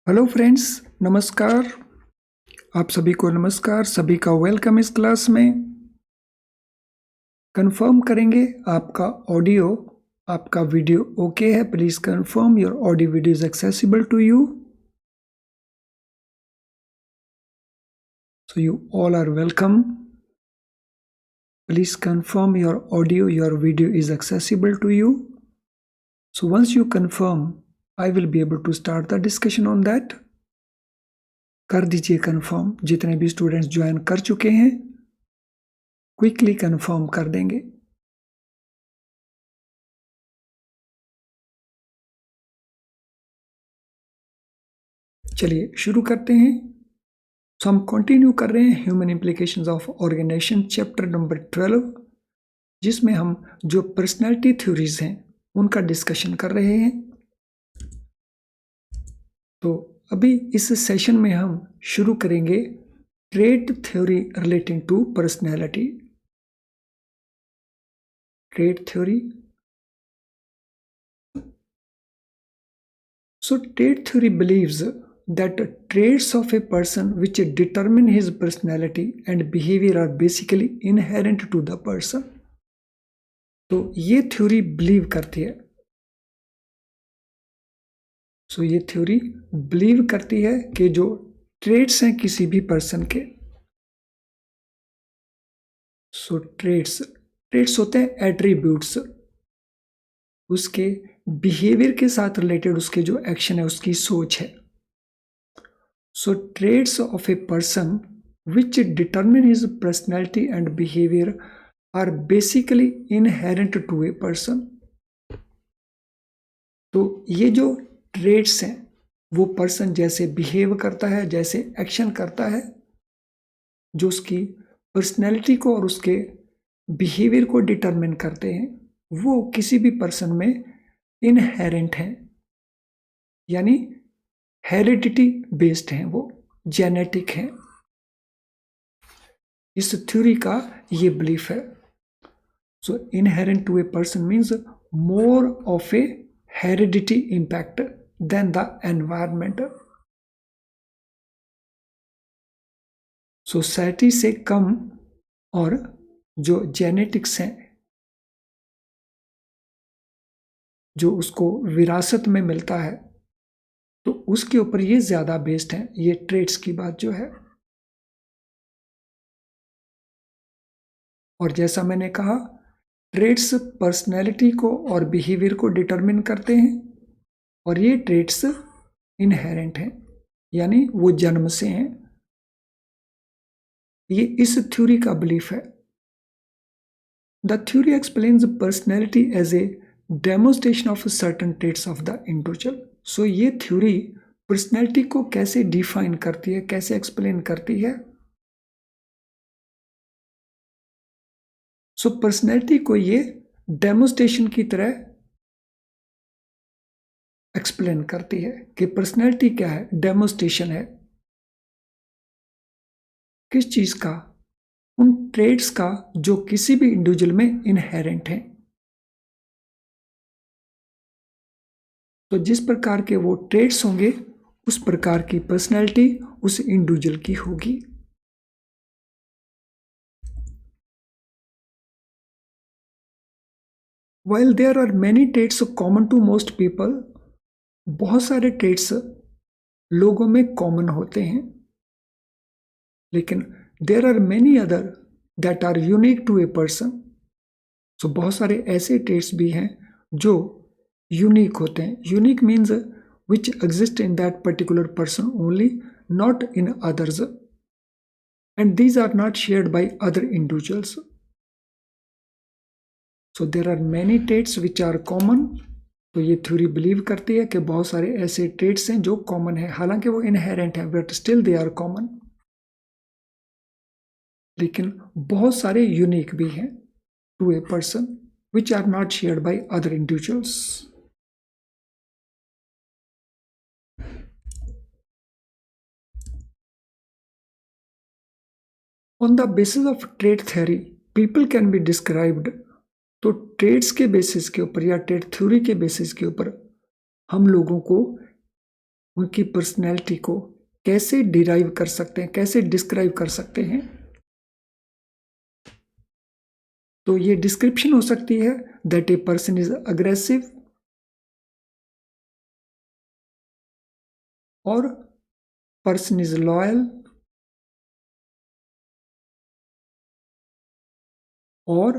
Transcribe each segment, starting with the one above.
Hello friends, नमस्कार। आप सभी को नमस्कार, सभी का वेलकम इस क्लास में। कंफर्म करेंगे आपका ऑडियो, आपका वीडियो ओके है। Please confirm your audio video is accessible to you. So you all are welcome. Please confirm your audio, your video is accessible to you. So once you confirm, I will be able to start the discussion on that. कर दीजिए confirm, जितने भी students join कर चुके हैं quickly confirm कर देंगे। चलिए शुरू करते हैं। सो हम कंटिन्यू कर रहे हैं human implications of organization chapter number 12, जिसमें हम जो पर्सनैलिटी थ्योरीज हैं उनका डिस्कशन कर रहे हैं। तो अभी इस सेशन में हम शुरू करेंगे trait theory relating to personality. Trait theory. So trait theory believes that traits of a person which determine his personality and behavior are basically inherent to the person. तो ये थ्योरी बिलीव करती है। ये theory believe करती है कि जो traits हैं किसी भी पर्सन के, ट्रेट्स होते हैं एट्रीब्यूट्स, उसके बिहेवियर के साथ रिलेटेड उसके जो एक्शन है, उसकी सोच है। Traits of a person which determine his personality and behavior are basically inherent to a person. तो ये जो ट्रेट्स हैं वो पर्सन जैसे बिहेव करता है, जैसे एक्शन करता है, जो उसकी पर्सनैलिटी को और उसके बिहेवियर को डिटरमिन करते हैं, वो किसी भी पर्सन में इनहेरेंट हैं, यानी हेरिडिटी बेस्ड हैं, वो जेनेटिक हैं। इस थ्योरी का ये बिलीफ है। Inherent to a person means more of a heredity impact than the environment. Society से कम और जो जेनेटिक्स हैं, जो उसको विरासत में मिलता है, तो उसके ऊपर ये ज्यादा बेस्ड है, ये ट्रेट्स की बात जो है। और जैसा मैंने कहा, ट्रेट्स पर्सनैलिटी को और बिहेवियर को डिटरमिन करते हैं, और ये ट्रेट्स इनहेरेंट हैं, यानी वो जन्म से हैं। ये इस थ्योरी का बिलीफ है। The theory explains personality as a demonstration of certain traits of the individual. ये थ्योरी पर्सनैलिटी को कैसे डिफाइन करती है, कैसे एक्सप्लेन करती है। पर्सनैलिटी को ये डेमोन्स्ट्रेशन की तरह एक्सप्लेन करती है कि पर्सनैलिटी क्या है, डेमोन्स्ट्रेशन है किस चीज का, उन ट्रेड्स का जो किसी भी इंडिविजुअल में इनहेरेंट है। तो जिस प्रकार के वो ट्रेड्स होंगे, उस प्रकार की पर्सनैलिटी उस इंडिविजुअल की होगी। While there are many traits common to most people, बहुत सारे ट्रेट्स लोगों में कॉमन होते हैं, लेकिन there are many other that are unique to a person. बहुत सारे ऐसे ट्रेट्स भी हैं जो यूनिक होते हैं। Unique means which exist in that particular person only, not in others, and these are not shared by other individuals. There are many traits which are common. तो ये थ्योरी बिलीव करती है कि बहुत सारे ऐसे ट्रेट्स हैं जो कॉमन है, हालांकि वो इनहेरेंट है, but still they are common. लेकिन बहुत सारे यूनिक भी हैं to a person which are not shared by other individuals. On the basis of trait theory people can be described. तो ट्रेड्स के बेसिस के ऊपर या ट्रेड थ्योरी के बेसिस के ऊपर हम लोगों को उनकी पर्सनैलिटी को कैसे डिराइव कर सकते हैं, कैसे डिस्क्राइब कर सकते हैं। तो ये डिस्क्रिप्शन हो सकती है that a person is aggressive और पर्सन इज लॉयल और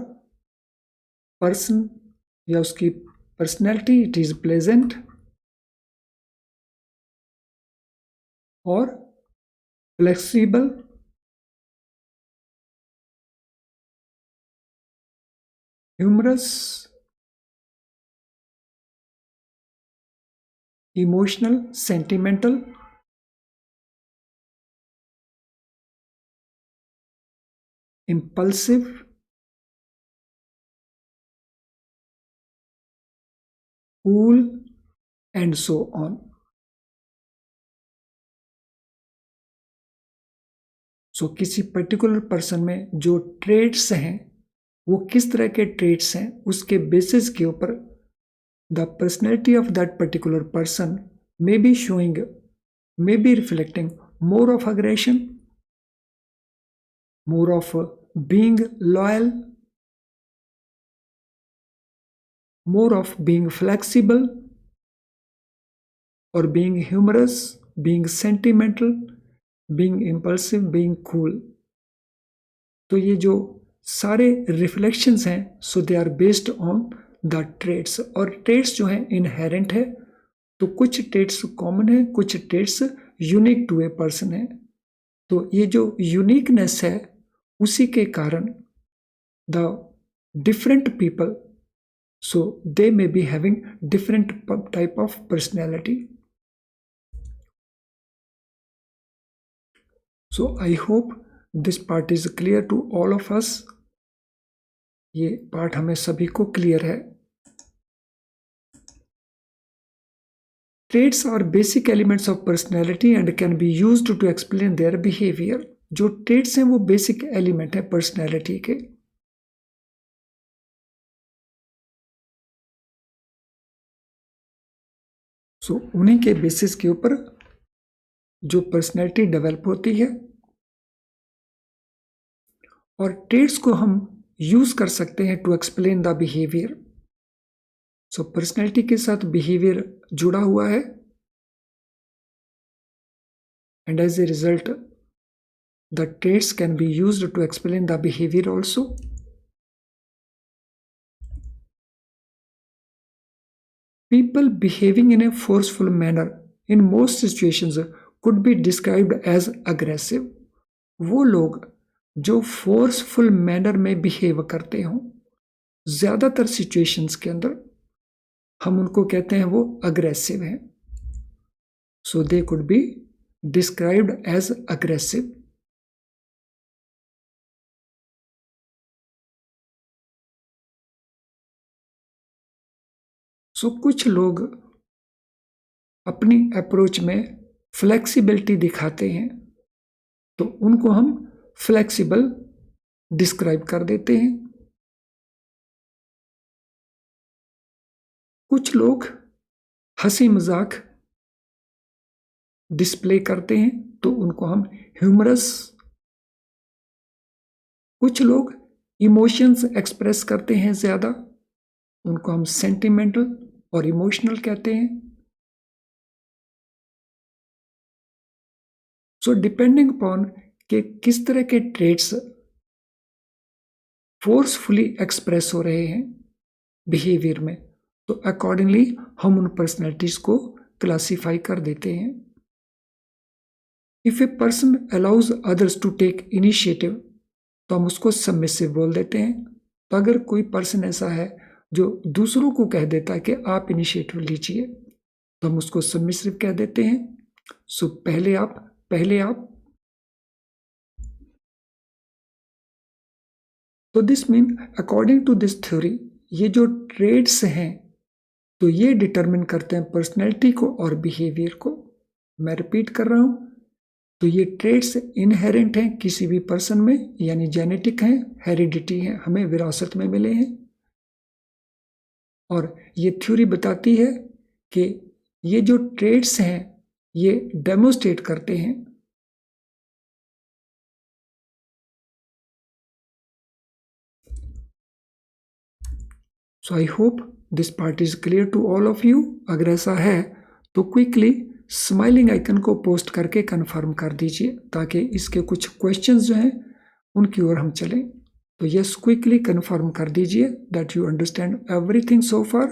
पर्सन या उसकी पर्सनैलिटी इट इज प्लेजेंट और flexible humorous emotional sentimental impulsive cool and so on। So किसी पर्टिकुलर पर्सन में जो ट्रेड्स हैं वो किस तरह के ट्रेड्स हैं उसके बेसिस के ऊपर the personality of that particular person may be showing, may be reflecting more of aggression, more of being loyal, more of being flexible or being humorous, being sentimental, being impulsive, being cool। तो ये जो सारे reflections हैं so they are based on the traits, और traits जो हैं inherent है। तो कुछ ट्रेड्स कॉमन है, कुछ traits unique to a person है। तो ये जो यूनिकनेस है उसी के कारण the different people so they may be having different type of personality. So I hope this part is clear to all of us. ये पार्ट हमें सभी को क्लियर है। Traits are basic elements of personality and can be used to explain their behaviour. जो traits हैं वो basic element है personality के। सो उन्हीं के बेसिस के ऊपर जो पर्सनैलिटी डेवलप होती है, और ट्रेड्स को हम यूज कर सकते हैं to explain the behaviour. So personality के साथ बिहेवियर जुड़ा हुआ है and as a result the traits can be used to explain the behaviour also. People behaving in a forceful manner in most situations could be described as aggressive। वो लोग जो forceful manner में behave करते हों ज्यादातर situations के अंदर, हम उनको कहते हैं वो अग्रेसिव हैं। So they could be described as aggressive. So कुछ लोग अपनी अप्रोच में फ्लेक्सिबिलिटी दिखाते हैं तो उनको हम फ्लेक्सिबल डिस्क्राइब कर देते हैं। कुछ लोग हंसी मजाक डिस्प्ले करते हैं तो उनको हम ह्यूमरस। कुछ लोग इमोशंस एक्सप्रेस करते हैं ज्यादा, उनको हम सेंटिमेंटल और इमोशनल कहते हैं। सो डिपेंडिंग अपॉन कि किस तरह के ट्रेड्स फोर्सफुली एक्सप्रेस हो रहे हैं बिहेवियर में, तो अकॉर्डिंगली हम उन पर्सनैलिटीज को क्लासिफाई कर देते हैं। If a person allows others to take initiative तो हम उसको सबमिसिव बोल देते हैं। तो अगर कोई पर्सन ऐसा है जो दूसरों को कह देता है कि आप इनिशिएटिव लीजिए तो हम उसको सबमिसिव कह देते हैं। सो पहले आप। तो this mean according to this theory ये जो ट्रेड्स हैं तो ये डिटरमिन करते हैं पर्सनैलिटी को और बिहेवियर को। मैं रिपीट कर रहा हूं, तो ये ट्रेड्स इनहेरेंट हैं किसी भी पर्सन में, यानी जेनेटिक हैं, हेरिडिटी हैं, हमें विरासत में मिले हैं। और ये थ्योरी बताती है कि ये जो ट्रेड्स हैं ये डेमोस्ट्रेट करते हैं। So I hope this part is clear to all of you. अगर ऐसा है तो क्विकली स्माइलिंग आइकन को पोस्ट करके कंफर्म कर दीजिए ताकि इसके कुछ क्वेश्चंस जो हैं उनकी ओर हम चलें। तो यस, क्विकली कंफर्म कर दीजिए that you understand everything so far.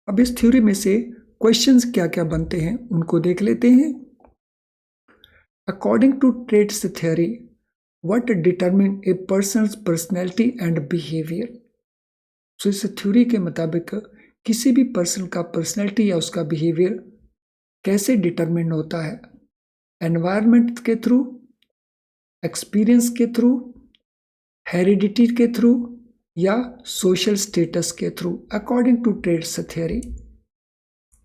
अब इस थ्योरी में से क्वेश्चंस क्या क्या बनते हैं उनको देख लेते हैं। According to traits theory, what determine a person's personality and behaviour. So इस थ्योरी के मुताबिक किसी भी पर्सन का पर्सनैलिटी या उसका बिहेवियर कैसे डिटरमिन होता है? एनवायरनमेंट के थ्रू, एक्सपीरियंस के थ्रू, हेरिडिटी के थ्रू या सोशल स्टेटस के through, according to traits theory.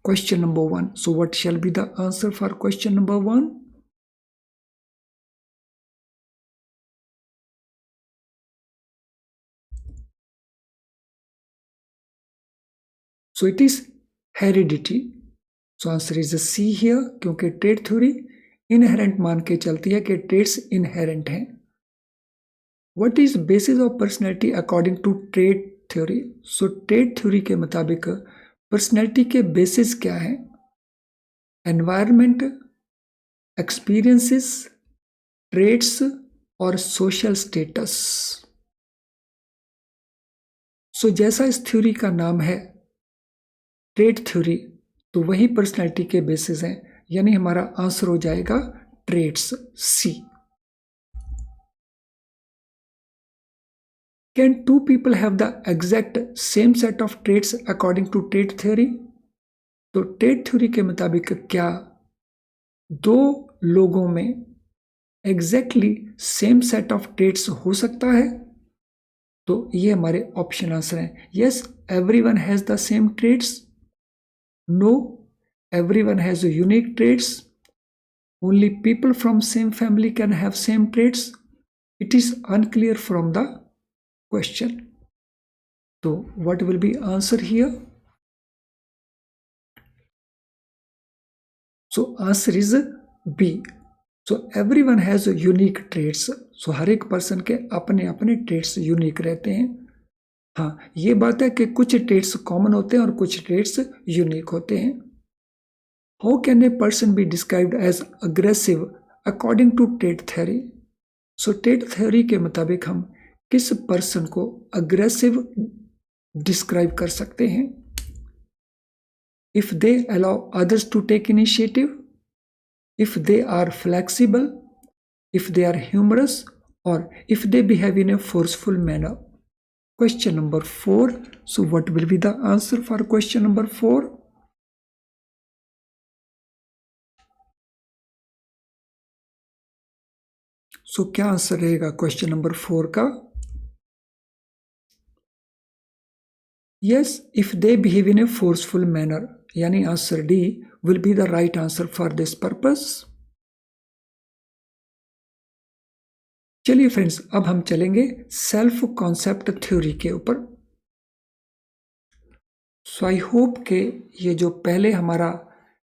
Question number 1, so what shall be the answer for question number 1? So it is heredity. So answer is C here, क्योंकि trait theory inherent मान के चलती है कि traits inherent हैं। What is basis of personality according to trait theory? So trait theory के मुताबिक personality के बेसिस क्या हैं? एनवायरनमेंट, एक्सपीरियंसेस, ट्रेड्स और सोशल स्टेटस। सो जैसा इस थ्योरी का नाम है ट्रेड थ्योरी, तो वही पर्सनैलिटी के बेसिस हैं, यानी हमारा आंसर हो जाएगा traits, C. Can two people have the exact same set of traits according to trait theory? तो ट्रेड थ्योरी के मुताबिक क्या दो लोगों में exactly same set of traits हो सकता है? तो ये हमारे ऑप्शन आंसर हैं। Yes, everyone has the same traits. No, everyone has unique traits. Only people from same family can have same traits. It is unclear from the question. So what will be answer here? So answer is B. So everyone has unique traits. So हर एक person के अपने अपने trades unique रहते हैं। हाँ, ये बात है कि कुछ ट्रेड्स कॉमन होते हैं और कुछ ट्रेड्स यूनिक होते हैं। How can a person be described as aggressive according to trait theory? So trait theory के मुताबिक हम किस पर्सन को अग्रेसिव डिस्क्राइब कर सकते हैं? If they allow others to take initiative, if they are flexible, if they are humorous और if they behave in a forceful manner. Question number 4, so what will be the answer for question number 4? So क्या answer रहेगा question number 4 का? Yes, if they behave in a forceful manner, यानी answer D will be the right answer for this purpose. चलिए friends, अब हम चलेंगे self concept theory के ऊपर। सो आई होप के ये जो पहले हमारा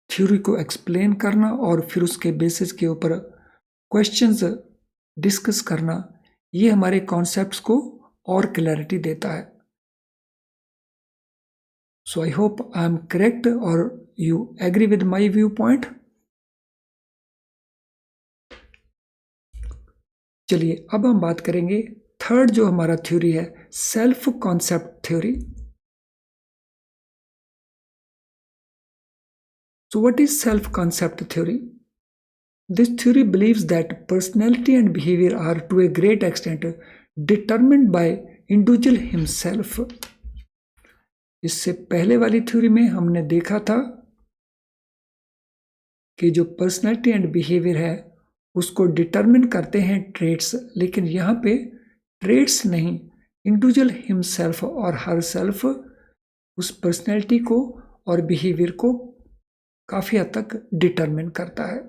थ्योरी को एक्सप्लेन करना और फिर उसके बेसिस के ऊपर क्वेश्चंस डिस्कस करना, ये हमारे कॉन्सेप्ट्स को और क्लैरिटी देता है। So I hope I am correct or you agree with my viewpoint. चलिए अब हम बात करेंगे थर्ड जो हमारा थ्योरी है, self concept theory. So what is self concept theory? This theory believes that personality and behavior are to a great extent determined by individual himself. इससे पहले वाली थ्योरी में हमने देखा था कि जो पर्सनैलिटी एंड बिहेवियर है उसको डिटरमिन करते हैं ट्रेड्स, लेकिन यहाँ पे ट्रेड्स नहीं, इंडिविजुअल हिमसेल्फ और हर सेल्फ उस पर्सनैलिटी को और बिहेवियर को काफ़ी हद तक डिटरमिन करता है।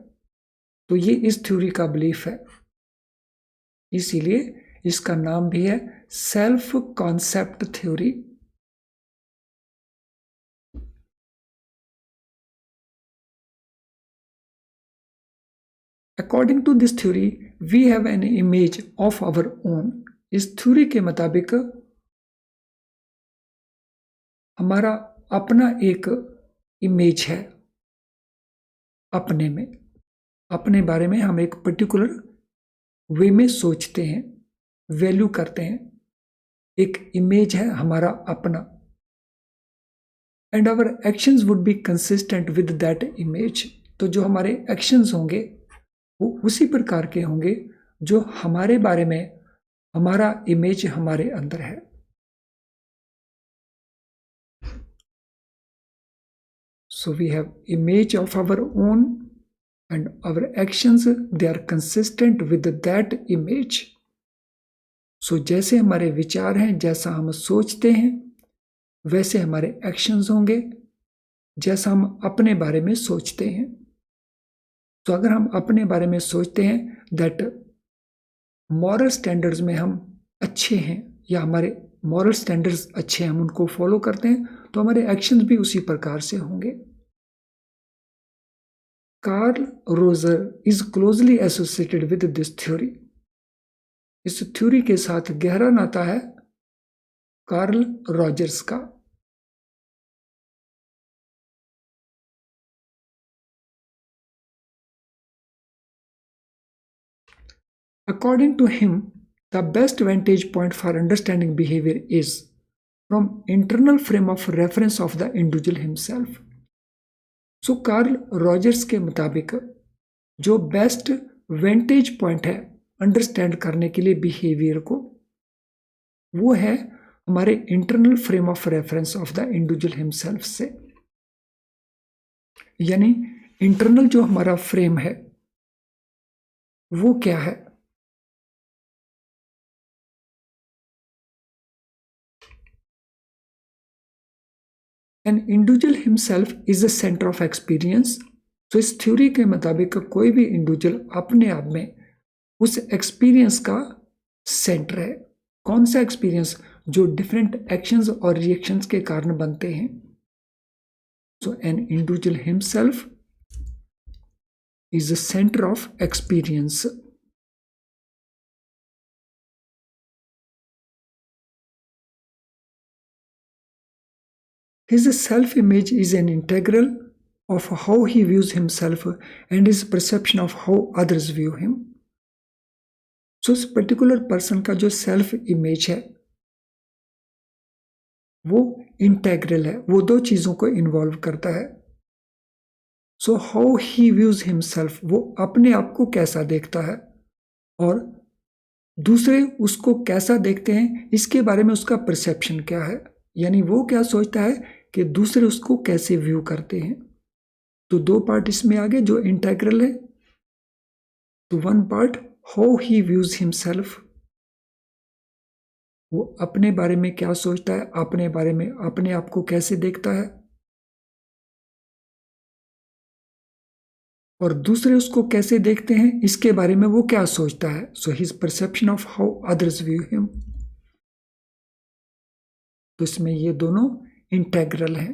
तो ये इस थ्योरी का बिलीफ है, इसीलिए इसका नाम भी है self concept theory. According to this theory we have an image of our own. इस थ्योरी के मुताबिक हमारा अपना एक इमेज है, अपने में, अपने बारे में हम एक पर्टिकुलर वे में सोचते हैं, वैल्यू करते हैं, एक इमेज है हमारा अपना। And our actions would be consistent with that image. तो जो हमारे एक्शंस होंगे वो उसी प्रकार के होंगे जो हमारे बारे में हमारा इमेज हमारे अंदर है। So we have image of our own and our actions, they are consistent with that image. So जैसे हमारे विचार हैं, जैसा हम सोचते हैं, वैसे हमारे एक्शंस होंगे, जैसा हम अपने बारे में सोचते हैं। तो अगर हम अपने बारे में सोचते हैं दैट मॉरल स्टैंडर्ड्स में हम अच्छे हैं या हमारे मॉरल स्टैंडर्ड्स अच्छे हैं, हम उनको फॉलो करते हैं, तो हमारे एक्शंस भी उसी प्रकार से होंगे। Carl Roger is closely associated with this theory. इस थ्योरी के साथ गहरा नाता है कार्ल रॉजर्स का। According to him, the best vantage point for understanding behavior is from internal frame of reference of the individual himself. So Karl Rogers के मुताबिक जो बेस्ट वेंटेज पॉइंट है अंडरस्टैंड करने के लिए बिहेवियर को, वो है हमारे internal frame of reference of the individual himself से। यानी इंटरनल जो हमारा फ्रेम है वो क्या है? N individual himself is the centre of experience. तो इस थ्योरी के मुताबिक कोई भी इंडिविजुअल अपने आप में उस एक्सपीरियंस का सेंटर है। कौन सा एक्सपीरियंस? जो डिफरेंट एक्शंस और रिएक्शंस के कारण बनते हैं। So an individual himself is the centre of experience. His self-image is an integral of how he views himself and his perception of how others view him. So इस particular person का जो self image है वो integral है, वो दो चीजों को इन्वॉल्व करता है। So how he views himself, वो अपने आप को कैसा देखता है और दूसरे उसको कैसा देखते हैं, इसके बारे में उसका परसेप्शन क्या है, यानी वो क्या सोचता है कि दूसरे उसको कैसे व्यू करते हैं। तो दो पार्ट इसमें आ गए जो इंटेग्रल है। तो one part how he views himself, वो अपने बारे में क्या सोचता है, अपने बारे में अपने आप को कैसे देखता है, और दूसरे उसको कैसे देखते हैं, इसके बारे में वो क्या सोचता है। So his perception of how others view him. तो इसमें ये दोनों इंटेग्रल है।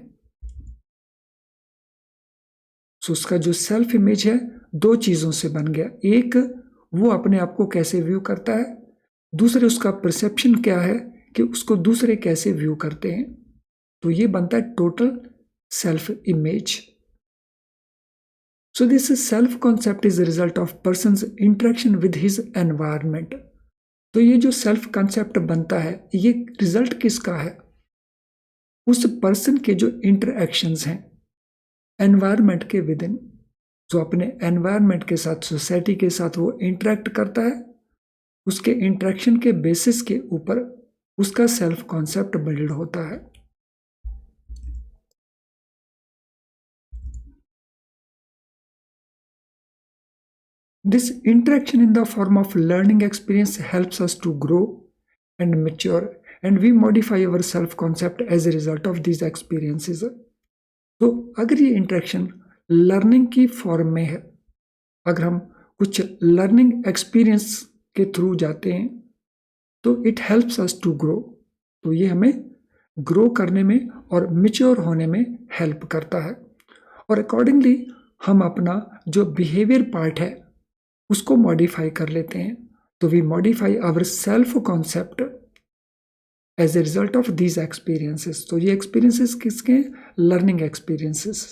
सो उसका जो सेल्फ इमेज है दो चीजों से बन गया। एक, वो अपने आप को कैसे व्यू करता है, दूसरे उसका परसेप्शन क्या है कि उसको दूसरे कैसे व्यू करते हैं। तो ये बनता है total self image. So this self concept is the result of persons interaction with his environment. तो ये जो सेल्फ कॉन्सेप्ट बनता है ये रिजल्ट किसका है? उस पर्सन के जो इंटरएक्शंस हैं एनवायरमेंट के विद इन, जो अपने एनवायरमेंट के साथ, सोसाइटी के साथ वो इंटरेक्ट करता है, उसके इंटरेक्शन के बेसिस के ऊपर उसका सेल्फ कॉन्सेप्ट बिल्ड होता है। This interaction in the form of learning experience helps us to grow and mature, and we modify our self-concept as a result of these experiences. तो अगर ये इंटरेक्शन लर्निंग की form में है, अगर हम कुछ लर्निंग एक्सपीरियंस के थ्रू जाते हैं तो it helps us to grow. तो ये हमें ग्रो करने में और मिच्योर होने में हेल्प करता है। और अकॉर्डिंगली हम अपना जो बिहेवियर पार्ट है उसको मॉडिफाई कर लेते हैं। तो we modify our self concept as a result of these experiences. तो ये एक्सपीरियंसेस किसके हैं? Learning experiences.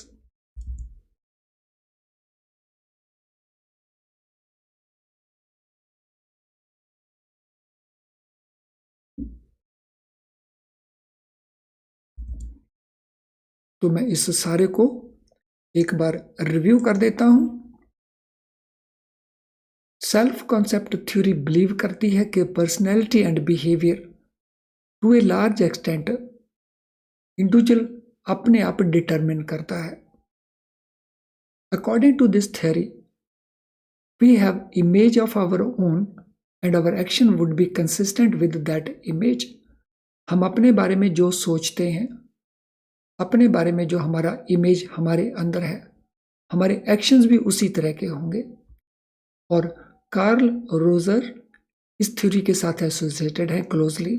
तो मैं इस सारे को एक बार रिव्यू कर देता हूं। सेल्फ कॉन्सेप्ट थ्योरी बिलीव करती है कि personality and behaviour to a large extent individual अपने आप डिटरमिन करता है। According to this theory we have image of our own and our action would be consistent with that image. हम अपने बारे में जो सोचते हैं, अपने बारे में जो हमारा इमेज हमारे अंदर है, हमारे एक्शंस भी उसी तरह के होंगे। और कार्ल रोजर इस थ्योरी के साथ एसोसिएटेड है क्लोजली।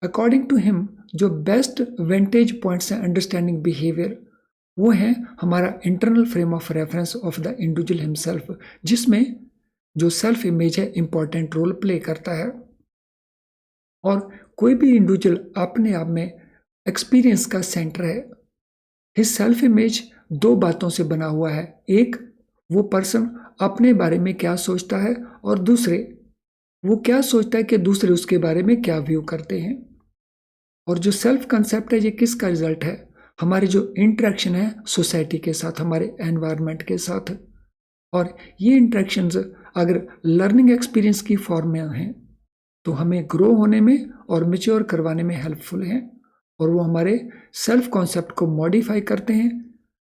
अकॉर्डिंग टू हिम जो बेस्ट वेंटेज पॉइंट्स हैं अंडरस्टैंडिंग बिहेवियर वो है हमारा internal frame of reference of the individual himself, जिसमें जो सेल्फ इमेज है इंपॉर्टेंट रोल प्ले करता है। और कोई भी इंडिविजुअल अपने आप में एक्सपीरियंस का सेंटर है। हिज सेल्फ इमेज दो बातों से बना हुआ है। एक, वो पर्सन अपने बारे में क्या सोचता है, और दूसरे, वो क्या सोचता है कि दूसरे उसके बारे में क्या व्यू करते हैं। और जो सेल्फ कंसेप्ट है ये किसका रिजल्ट है? हमारे जो इंटरेक्शन है सोसाइटी के साथ, हमारे एनवायरनमेंट के साथ। और ये इंटरेक्शंस अगर लर्निंग एक्सपीरियंस की फॉर्म में हैं तो हमें ग्रो होने में और मेच्योर करवाने में हेल्पफुल हैं, और वो हमारे सेल्फ कॉन्सेप्ट को मॉडिफाई करते हैं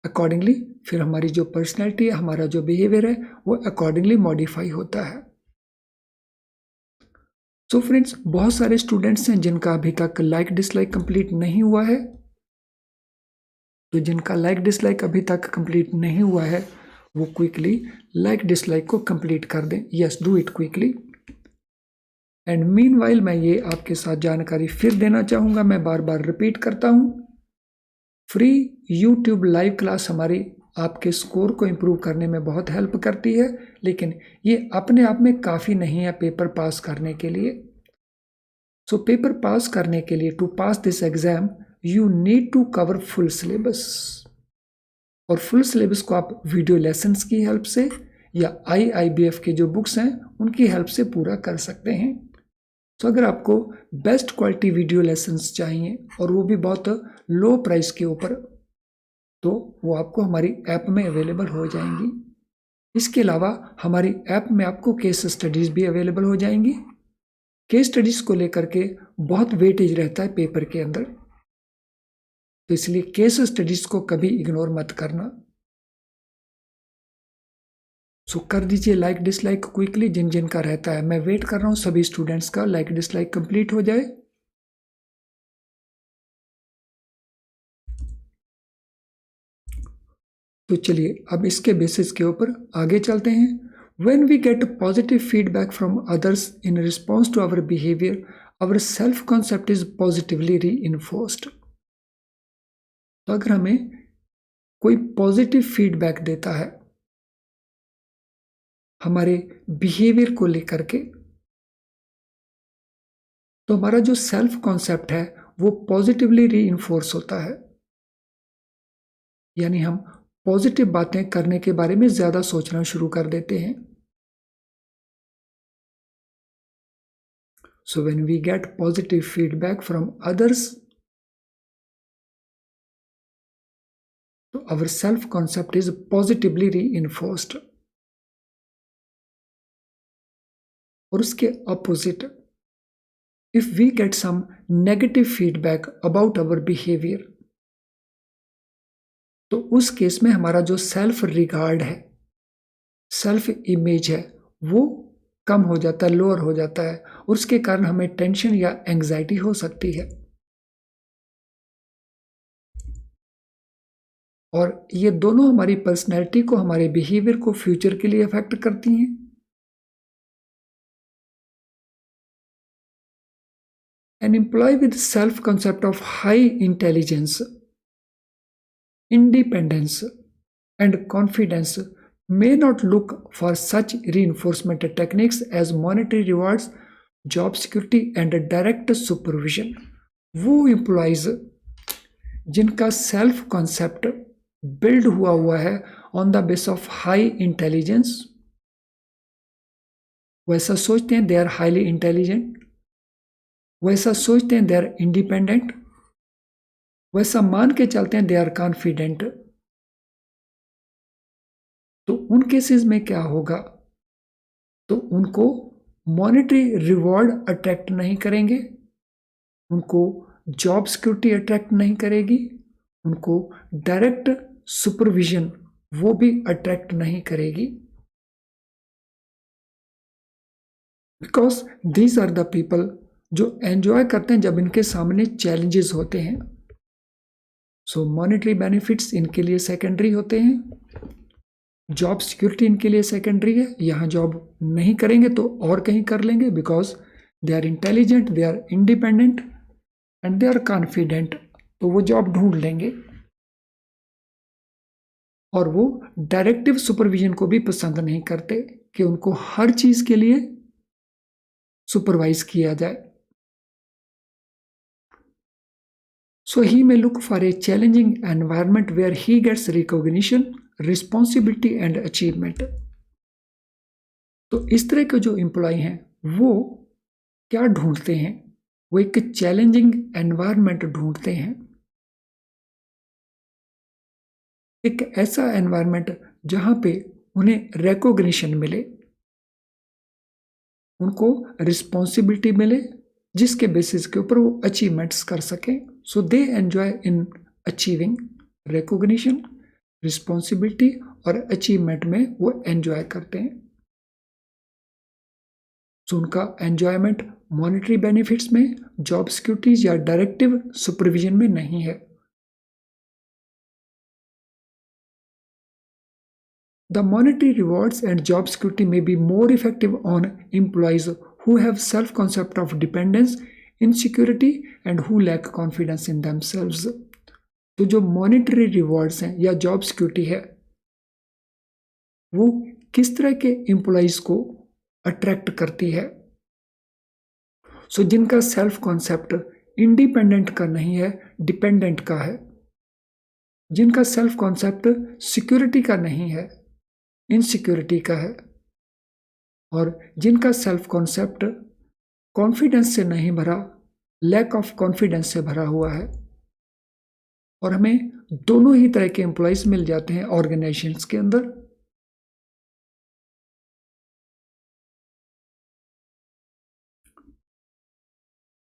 अकॉर्डिंगली। फिर हमारी जो पर्सनैलिटी है, हमारा जो बिहेवियर है वो अकॉर्डिंगली मॉडिफाई होता है। सो फ्रेंड्स, बहुत सारे स्टूडेंट्स हैं जिनका अभी तक लाइक डिसलाइक कंप्लीट नहीं हुआ है। तो जिनका लाइक डिसलाइक अभी तक कंप्लीट नहीं हुआ है वो क्विकली लाइक डिसलाइक को कंप्लीट कर दें। Yes, do it quickly. And meanwhile मैं ये आपके साथ जानकारी फिर देना चाहूँगा, मैं बार बार रिपीट करता हूँ। फ्री यूट्यूब लाइव क्लास हमारी आपके स्कोर को इम्प्रूव करने में बहुत हेल्प करती है, लेकिन ये अपने आप में काफ़ी नहीं है पेपर पास करने के लिए। सो पेपर पास करने के लिए, to pass this exam you need to cover full syllabus. और फुल सिलेबस को आप वीडियो लेसन्स की हेल्प से या IIBF के जो बुक्स हैं उनकी हेल्प से पूरा कर सकते हैं। तो अगर आपको बेस्ट क्वालिटी वीडियो लेसन्स चाहिए और वो भी बहुत लो प्राइस के ऊपर, तो वो आपको हमारी ऐप में अवेलेबल हो जाएंगी। इसके अलावा हमारी ऐप में आपको केस स्टडीज़ भी अवेलेबल हो जाएंगी। केस स्टडीज़ को लेकर के बहुत वेटेज रहता है पेपर के अंदर, तो इसलिए केस स्टडीज़ को कभी इग्नोर मत करना। सो कर दीजिए लाइक डिसलाइक क्विकली जिन जिन का रहता है। मैं वेट कर रहा हूँ सभी स्टूडेंट्स का लाइक डिसलाइक कंप्लीट हो जाए। तो चलिए अब इसके बेसिस के ऊपर आगे चलते हैं। When we get positive feedback from others in response to our behavior, our self-concept is positively reinforced. तो अगर हमें कोई पॉजिटिव फीडबैक देता है हमारे बिहेवियर को लेकर के, तो हमारा जो सेल्फ कॉन्सेप्ट है वो पॉजिटिवली रीइंफोर्स होता है। यानी हम पॉजिटिव बातें करने के बारे में ज्यादा सोचना शुरू कर देते हैं। So when we get positive feedback from others, so our self-concept is positively reinforced. और उसके opposite, if we get some negative feedback about our behavior, तो उस केस में हमारा जो सेल्फ रिगार्ड है, सेल्फ इमेज है, वो कम हो जाता है, लोअर हो जाता है, और उसके कारण हमें टेंशन या एंग्जाइटी हो सकती है। और ये दोनों हमारी पर्सनैलिटी को, हमारे बिहेवियर को फ्यूचर के लिए अफेक्ट करती हैं। An employee with self-concept of high intelligence, independence, and confidence may not look for such reinforcement techniques as monetary rewards, job security, and direct supervision. वो एम्प्लॉयज जिनका सेल्फ कॉन्सेप्ट बिल्ड हुआ है on the base of high intelligence, वैसा सोचते हैं they are highly intelligent, वैसा सोचते हैं दे आर इंडिपेंडेंट, वैसा मान के चलते हैं दे आर कॉन्फिडेंट, तो उन केसेस में क्या होगा, तो उनको मॉनेटरी रिवॉर्ड अट्रैक्ट नहीं करेंगे, उनको जॉब सिक्योरिटी अट्रैक्ट नहीं करेगी, उनको डायरेक्ट सुपरविजन वो भी अट्रैक्ट नहीं करेगी, because these are the people जो एंजॉय करते हैं जब इनके सामने चैलेंजेस होते हैं। सो मॉनेटरी बेनिफिट्स इनके लिए सेकेंडरी होते हैं, जॉब सिक्योरिटी इनके लिए सेकेंडरी है, यहाँ जॉब नहीं करेंगे तो और कहीं कर लेंगे, because they are intelligent, they are independent and they are confident, तो वो जॉब ढूंढ लेंगे। और वो डायरेक्टिव सुपरविजन को भी पसंद नहीं करते कि उनको हर चीज के लिए सुपरवाइज किया जाए। So he may look for a challenging environment where he gets recognition, responsibility and achievement. तो इस तरह के जो एम्प्लॉय हैं वो क्या ढूंढते हैं, वो एक चैलेंजिंग एनवायरनमेंट ढूंढते हैं, एक ऐसा एनवायरनमेंट जहां पे उन्हें रिकॉग्निशन मिले, उनको रिस्पॉन्सिबिलिटी मिले, जिसके बेसिस के ऊपर वो अचीवमेंट्स कर सकें। So they enjoy in achieving recognition, responsibility और अचीवमेंट में वो एंजॉय करते हैं। सो उनका एंजॉयमेंट मॉनेटरी बेनिफिट्स में, जॉब सिक्योरिटीज या डायरेक्टिव सुपरविजन में नहीं है। The monetary rewards and job security may be more effective on employees who have self-concept of dependence, insecurity and who lack confidence in themselves. तो जो monetary rewards हैं या job security है वो किस तरह के employees को attract करती है? So जिनका self concept independent का नहीं है, dependent का है, जिनका self concept security का नहीं है, इनसिक्योरिटी का है, और जिनका सेल्फ कॉन्सेप्ट कॉन्फिडेंस से नहीं भरा, लैक ऑफ कॉन्फिडेंस से भरा हुआ है। और हमें दोनों ही तरह के एम्प्लॉइज मिल जाते हैं ऑर्गेनाइजेशंस के अंदर।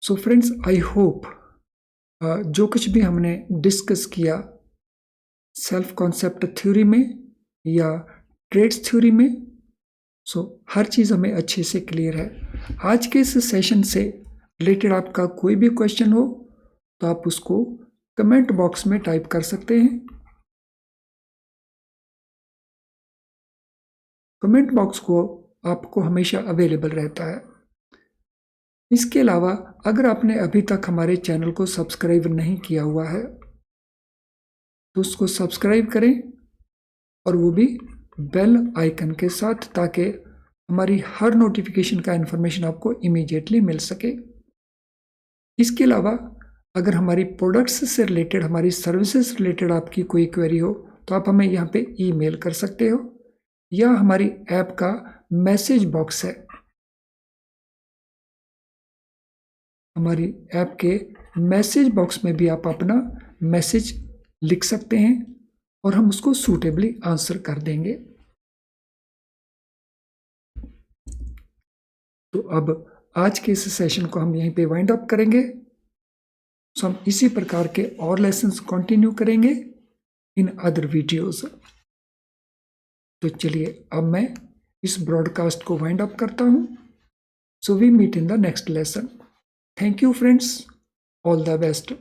सो फ्रेंड्स, आई होप जो कुछ भी हमने डिस्कस किया सेल्फ कॉन्सेप्ट थ्योरी में या ट्रेड्स थ्योरी में, सो हर चीज़ हमें अच्छे से क्लियर है। आज के इस सेशन से रिलेटेड आपका कोई भी क्वेश्चन हो तो आप उसको कमेंट बॉक्स में टाइप कर सकते हैं। कमेंट बॉक्स को आपको हमेशा अवेलेबल रहता है। इसके अलावा अगर आपने अभी तक हमारे चैनल को सब्सक्राइब नहीं किया हुआ है तो उसको सब्सक्राइब करें, और वो भी बेल आइकन के साथ, ताकि हमारी हर नोटिफिकेशन का इन्फॉर्मेशन आपको इमीडिएटली मिल सके। इसके अलावा अगर हमारी प्रोडक्ट्स से रिलेटेड, हमारी सर्विसेज से रिलेटेड आपकी कोई क्वेरी हो तो आप हमें यहाँ पे ईमेल कर सकते हो, या हमारी ऐप का मैसेज बॉक्स है, हमारी ऐप के मैसेज बॉक्स में भी आप अपना मैसेज लिख सकते हैं और हम उसको सूटेबली आंसर कर देंगे। तो अब आज के इस सेशन को हम यहीं पे वाइंड अप करेंगे। सो हम इसी प्रकार के और लेसन्स कंटिन्यू करेंगे इन अदर वीडियोस। तो चलिए अब मैं इस ब्रॉडकास्ट को वाइंड अप करता हूं। So we meet in the next lesson. Thank you friends, all the best.